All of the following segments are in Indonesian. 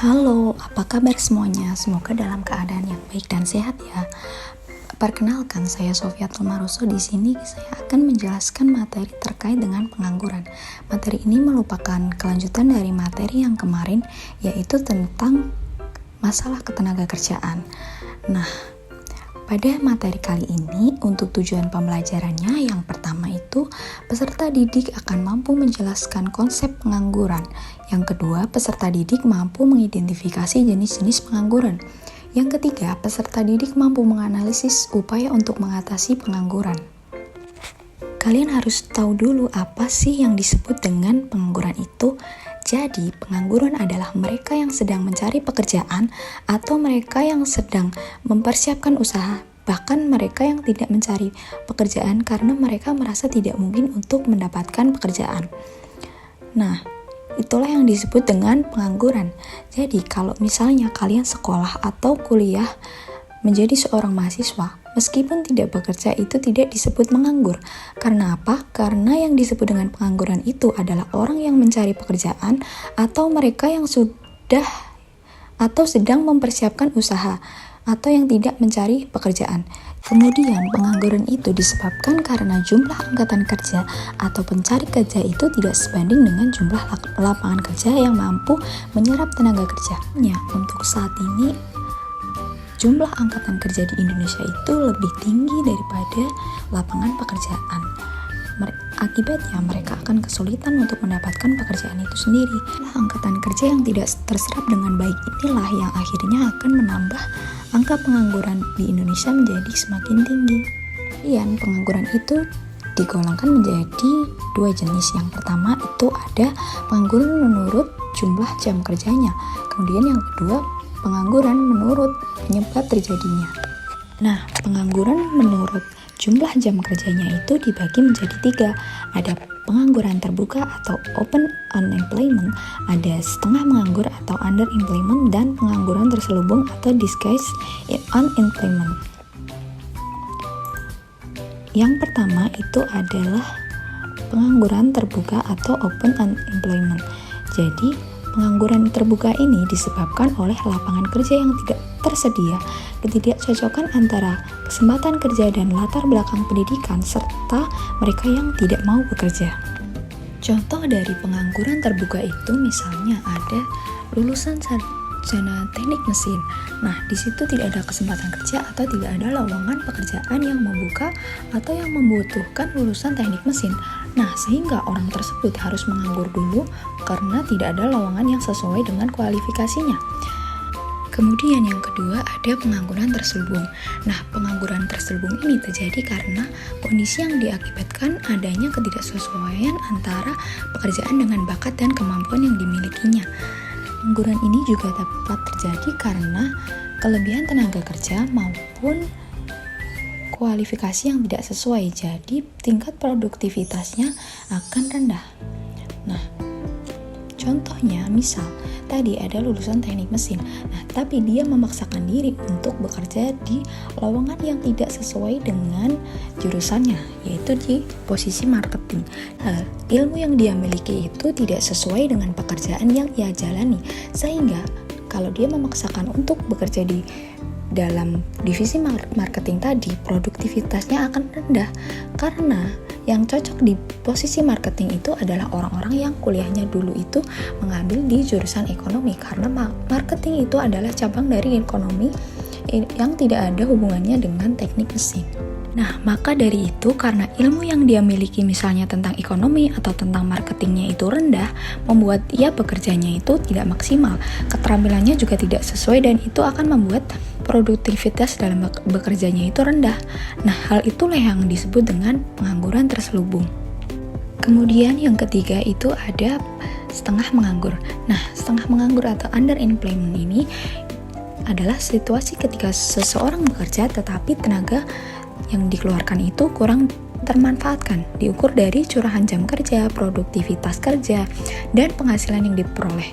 Halo, apa kabar semuanya? Semoga dalam keadaan yang baik dan sehat ya. Perkenalkan, saya Sofiatul Maroso. Di sini saya akan menjelaskan materi terkait dengan pengangguran. Materi ini merupakan kelanjutan dari materi yang kemarin, yaitu tentang masalah ketenagakerjaan. Nah, pada materi kali ini, untuk tujuan pembelajarannya, yang pertama itu, peserta didik akan mampu menjelaskan konsep pengangguran. Yang kedua, peserta didik mampu mengidentifikasi jenis-jenis pengangguran. Yang ketiga, peserta didik mampu menganalisis upaya untuk mengatasi pengangguran. Kalian harus tahu dulu apa sih yang disebut dengan pengangguran itu. Jadi, pengangguran adalah mereka yang sedang mencari pekerjaan atau mereka yang sedang mempersiapkan usaha, bahkan mereka yang tidak mencari pekerjaan karena mereka merasa tidak mungkin untuk mendapatkan pekerjaan. Nah, itulah yang disebut dengan pengangguran. Jadi, kalau misalnya kalian sekolah atau kuliah menjadi seorang mahasiswa, meskipun tidak bekerja itu tidak disebut menganggur. Karena apa? Karena yang disebut dengan pengangguran itu adalah orang yang mencari pekerjaan atau mereka yang sudah atau sedang mempersiapkan usaha atau yang tidak mencari pekerjaan. Kemudian pengangguran itu disebabkan karena jumlah angkatan kerja atau pencari kerja itu tidak sebanding dengan jumlah lapangan kerja yang mampu menyerap tenaga kerjanya. Untuk saat ini jumlah angkatan kerja di Indonesia itu lebih tinggi daripada lapangan pekerjaan. Akibatnya mereka akan kesulitan untuk mendapatkan pekerjaan itu sendiri. Angkatan kerja yang tidak terserap dengan baik inilah yang akhirnya akan menambah angka pengangguran di Indonesia menjadi semakin tinggi. Dan pengangguran itu digolongkan menjadi dua jenis. Yang pertama itu ada pengangguran menurut jumlah jam kerjanya. Kemudian yang kedua, pengangguran menurut penyebab terjadinya. Nah, pengangguran menurut jumlah jam kerjanya itu dibagi menjadi 3. Ada pengangguran terbuka atau open unemployment, ada setengah menganggur atau underemployment, dan pengangguran terselubung atau disguised unemployment. Yang pertama itu adalah pengangguran terbuka atau open unemployment. Jadi, pengangguran terbuka ini disebabkan oleh lapangan kerja yang tidak tersedia, ketidakcocokan antara kesempatan kerja dan latar belakang pendidikan, serta mereka yang tidak mau bekerja. Contoh dari pengangguran terbuka itu misalnya ada lulusan sarjana teknik mesin. Nah, di situ tidak ada kesempatan kerja atau tidak ada lowongan pekerjaan yang membuka atau yang membutuhkan lulusan teknik mesin. Nah, sehingga orang tersebut harus menganggur dulu karena tidak ada lowongan yang sesuai dengan kualifikasinya. Kemudian yang kedua ada pengangguran terselubung. Nah, pengangguran terselubung ini terjadi karena kondisi yang diakibatkan adanya ketidaksesuaian antara pekerjaan dengan bakat dan kemampuan yang dimilikinya. Pengangguran ini juga dapat terjadi karena kelebihan tenaga kerja maupun kualifikasi yang tidak sesuai, jadi tingkat produktivitasnya akan rendah. Nah, contohnya misal tadi ada lulusan teknik mesin, tapi dia memaksakan diri untuk bekerja di lowongan yang tidak sesuai dengan jurusannya, yaitu di posisi marketing. Ilmu yang dia miliki itu tidak sesuai dengan pekerjaan yang ia jalani, sehingga kalau dia memaksakan untuk bekerja di dalam divisi marketing tadi, produktivitasnya akan rendah karena yang cocok di posisi marketing itu adalah orang-orang yang kuliahnya dulu itu mengambil di jurusan ekonomi, karena marketing itu adalah cabang dari ekonomi yang tidak ada hubungannya dengan teknik mesin. Nah, maka dari itu karena ilmu yang dia miliki misalnya tentang ekonomi atau tentang marketingnya itu rendah, membuat ia bekerjanya itu tidak maksimal, keterampilannya juga tidak sesuai, dan itu akan membuat produktivitas dalam bekerjanya itu rendah. Nah, hal itulah yang disebut dengan pengangguran terselubung. Kemudian yang ketiga itu ada setengah menganggur. Nah, setengah menganggur atau underemployment ini adalah situasi ketika seseorang bekerja tetapi tenaga yang dikeluarkan itu kurang termanfaatkan, diukur dari curahan jam kerja, produktivitas kerja, dan penghasilan yang diperoleh.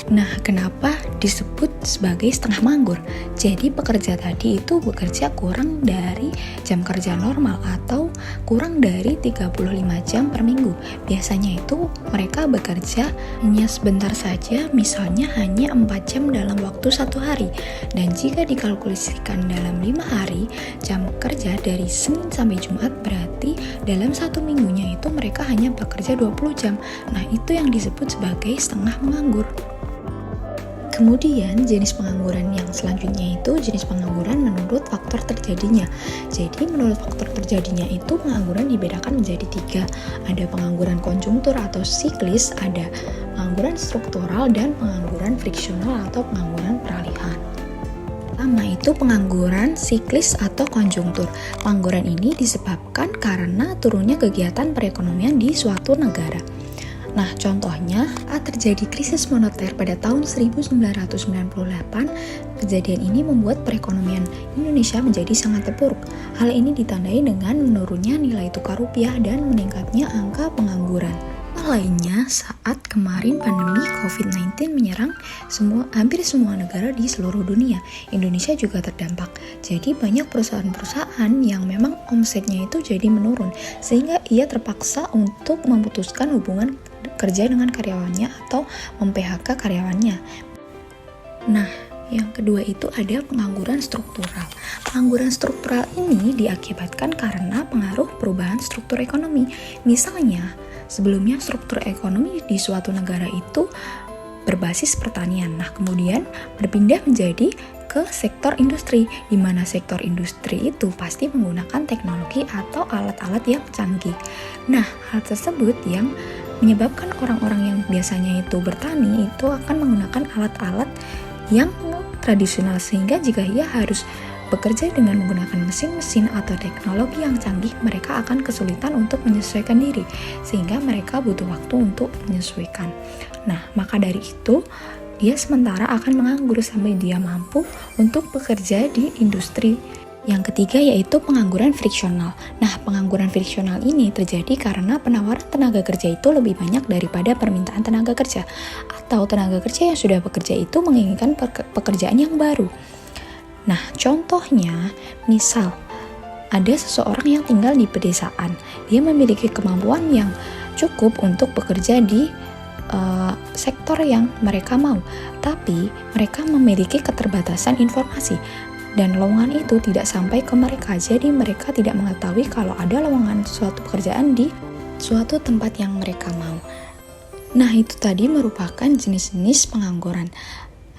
Nah, kenapa disebut sebagai setengah menganggur? Jadi pekerja tadi itu bekerja kurang dari jam kerja normal atau kurang dari 35 jam per minggu. Biasanya itu mereka bekerja hanya sebentar saja, misalnya hanya 4 jam dalam waktu satu hari. Dan jika dikalkulasikan dalam 5 hari, jam kerja dari Senin sampai Jumat berarti dalam satu minggunya itu mereka hanya bekerja 20 jam. Nah, itu yang disebut sebagai setengah menganggur. Kemudian jenis pengangguran yang selanjutnya itu jenis pengangguran menurut faktor terjadinya. Jadi menurut faktor terjadinya itu pengangguran dibedakan menjadi 3. Ada pengangguran konjunktur atau siklis, ada pengangguran struktural, dan pengangguran friksional atau pengangguran peralihan. Pertama itu pengangguran siklis atau konjunktur. Pengangguran ini disebabkan karena turunnya kegiatan perekonomian di suatu negara. Nah, contohnya terjadi krisis moneter pada tahun 1998. Kejadian ini membuat perekonomian Indonesia menjadi sangat terpuruk. Hal ini ditandai dengan menurunnya nilai tukar rupiah dan meningkatnya angka pengangguran. Lainnya, saat kemarin pandemi COVID-19 menyerang hampir semua negara di seluruh dunia, Indonesia juga terdampak. Jadi banyak perusahaan-perusahaan yang memang omsetnya itu jadi menurun, sehingga ia terpaksa untuk memutuskan hubungan kerja dengan karyawannya atau mem-PHK karyawannya. Nah, yang kedua itu ada pengangguran struktural. Pengangguran struktural ini diakibatkan karena pengaruh perubahan struktur ekonomi. Misalnya, sebelumnya struktur ekonomi di suatu negara itu berbasis pertanian. Nah, kemudian berpindah menjadi ke sektor industri, di mana sektor industri itu pasti menggunakan teknologi atau alat-alat yang canggih. Nah, hal tersebut yang menyebabkan orang-orang yang biasanya itu bertani itu akan menggunakan alat-alat yang tradisional, sehingga jika ia harus bekerja dengan menggunakan mesin-mesin atau teknologi yang canggih, mereka akan kesulitan untuk menyesuaikan diri, sehingga mereka butuh waktu untuk menyesuaikan. Nah, maka dari itu, dia sementara akan menganggur sampai dia mampu untuk bekerja di industri. Yang ketiga yaitu pengangguran friksional. Nah, pengangguran friksional ini terjadi karena penawaran tenaga kerja itu lebih banyak daripada permintaan tenaga kerja, atau tenaga kerja yang sudah bekerja itu menginginkan pekerjaan yang baru. Nah, contohnya, misal ada seseorang yang tinggal di pedesaan, dia memiliki kemampuan yang cukup untuk bekerja di sektor yang mereka mau, tapi mereka memiliki keterbatasan informasi. Dan lowongan itu tidak sampai ke mereka, jadi mereka tidak mengetahui kalau ada lowongan suatu pekerjaan di suatu tempat yang mereka mau. Nah, itu tadi merupakan jenis-jenis pengangguran.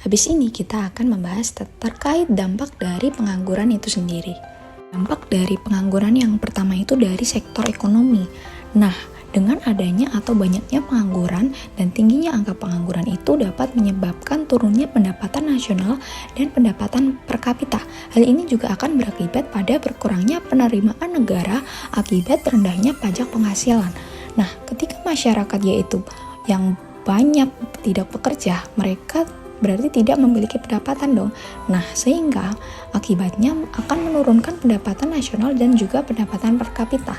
Habis ini kita akan membahas terkait dampak dari pengangguran itu sendiri. Dampak dari pengangguran yang pertama itu dari sektor ekonomi. Nah, dengan adanya atau banyaknya pengangguran dan tingginya angka pengangguran itu dapat menyebabkan turunnya pendapatan nasional dan pendapatan per kapita. Hal ini juga akan berakibat pada berkurangnya penerimaan negara akibat rendahnya pajak penghasilan. Nah, ketika masyarakat yaitu yang banyak tidak bekerja, mereka berarti tidak memiliki pendapatan dong. Nah, sehingga akibatnya akan menurunkan pendapatan nasional dan juga pendapatan per kapita.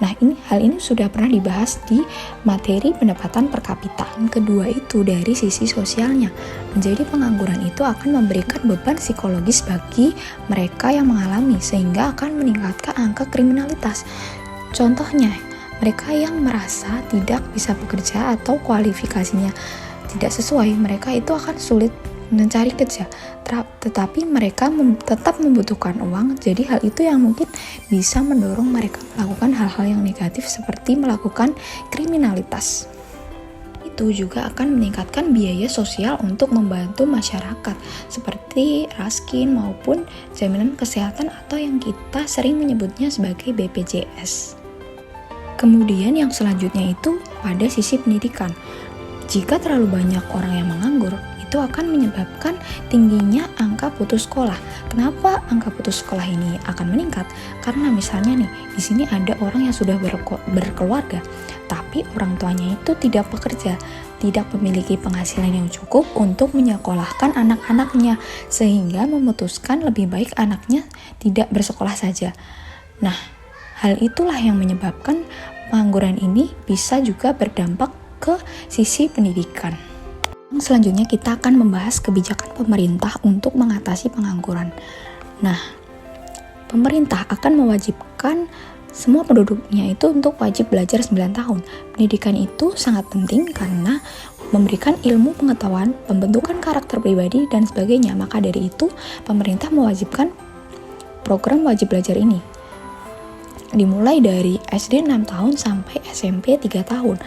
Nah, hal ini sudah pernah dibahas di materi pendapatan per kapita. Yang kedua itu dari sisi sosialnya. Menjadi pengangguran itu akan memberikan beban psikologis bagi mereka yang mengalami, sehingga akan meningkatkan angka kriminalitas. Contohnya, mereka yang merasa tidak bisa bekerja atau kualifikasinya tidak sesuai, mereka itu akan sulit mencari kerja, tetapi mereka tetap membutuhkan uang. Jadi hal itu yang mungkin bisa mendorong mereka melakukan hal-hal yang negatif seperti melakukan kriminalitas. Itu juga akan meningkatkan biaya sosial untuk membantu masyarakat seperti raskin maupun jaminan kesehatan atau yang kita sering menyebutnya sebagai BPJS. Kemudian yang selanjutnya itu pada sisi pendidikan. Jika terlalu banyak orang yang menganggur, itu akan menyebabkan tingginya angka putus sekolah. Kenapa angka putus sekolah ini akan meningkat? Karena misalnya nih, di sini ada orang yang sudah berkeluarga, tapi orang tuanya itu tidak bekerja, tidak memiliki penghasilan yang cukup untuk menyekolahkan anak-anaknya, sehingga memutuskan lebih baik anaknya tidak bersekolah saja. Nah, hal itulah yang menyebabkan pengangguran ini bisa juga berdampak ke sisi pendidikan. Selanjutnya kita akan membahas kebijakan pemerintah untuk mengatasi pengangguran. Nah, pemerintah akan mewajibkan semua penduduknya itu untuk wajib belajar 9 tahun. Pendidikan itu sangat penting karena memberikan ilmu pengetahuan, pembentukan karakter pribadi, dan sebagainya. Maka dari itu, pemerintah mewajibkan program wajib belajar ini. Dimulai dari SD 6 tahun sampai SMP 3 tahun.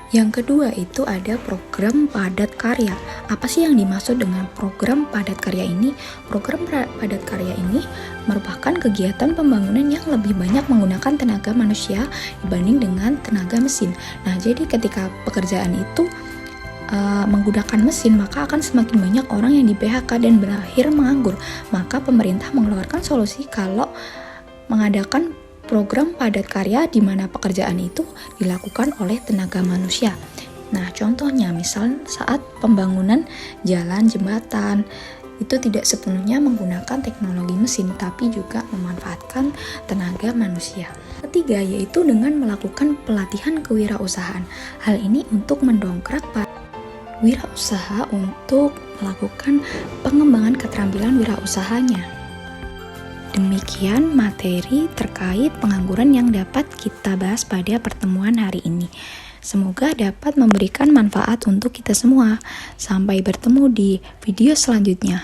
Yang kedua itu ada program padat karya. Apa sih yang dimaksud dengan program padat karya ini? Program padat karya ini merupakan kegiatan pembangunan yang lebih banyak menggunakan tenaga manusia dibanding dengan tenaga mesin. Nah, jadi ketika pekerjaan itu menggunakan mesin, maka akan semakin banyak orang yang di PHK dan berakhir menganggur. Maka pemerintah mengeluarkan solusi kalau mengadakan program padat karya di mana pekerjaan itu dilakukan oleh tenaga manusia. Nah, contohnya misal saat pembangunan jalan, jembatan, itu tidak sepenuhnya menggunakan teknologi mesin, tapi juga memanfaatkan tenaga manusia. Ketiga, yaitu dengan melakukan pelatihan kewirausahaan. Hal ini untuk mendongkrak wirausaha untuk melakukan pengembangan keterampilan wirausahanya. Demikian materi terkait pengangguran yang dapat kita bahas pada pertemuan hari ini. Semoga dapat memberikan manfaat untuk kita semua. Sampai bertemu di video selanjutnya.